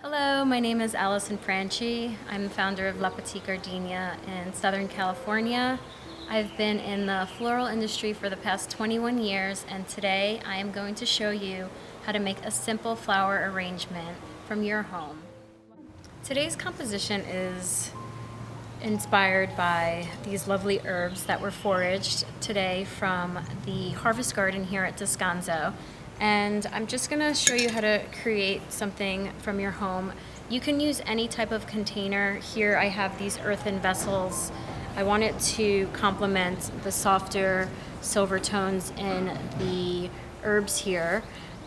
Hello, my name is Alison Franchi. I'm the founder of Petite Gardenia in Southern California. I've been in the floral industry for the past 21 years, and today I am going to show you how to make a simple flower arrangement from your home. Today's composition is inspired by these lovely herbs that were foraged today from the harvest garden here at Descanso. And I'm just gonna show you how to create something from your home. You can use any type of container. Here I have these earthen vessels. I want it to complement the softer silver tones in the herbs here.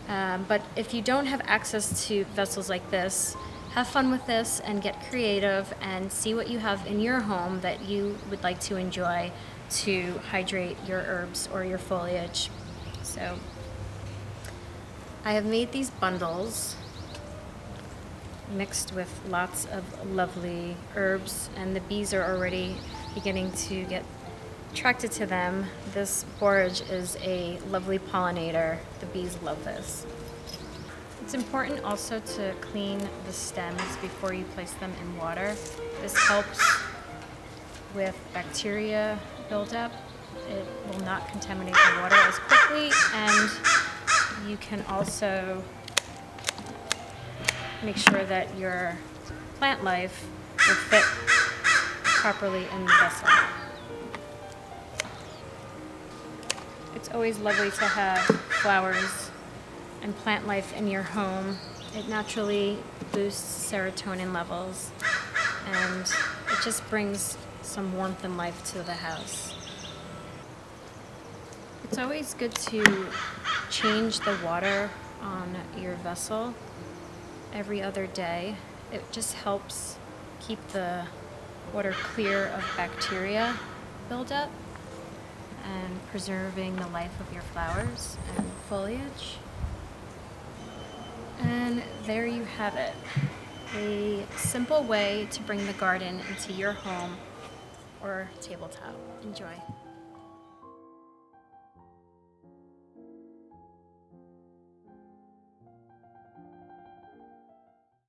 But if you don't have access to vessels like this, have fun with this and get creative and see what you have in your home that you would like to enjoy to hydrate your herbs or your foliage. So I have made these bundles mixed with lots of lovely herbs, and the bees are already beginning to get attracted to them. This borage is a lovely pollinator. The bees love this. It's important also to clean the stems before you place them in water. This helps with bacteria buildup. It will not contaminate the water as quickly, and you can also make sure that your plant life will fit properly in the vessel. It's always lovely to have flowers and plant life in your home. It naturally boosts serotonin levels, and it just brings some warmth and life to the house. It's always good to change the water on your vessel every other day. It just helps keep the water clear of bacteria buildup and preserving the life of your flowers and foliage. And there you have it. A simple way to bring the garden into your home or tabletop. Enjoy.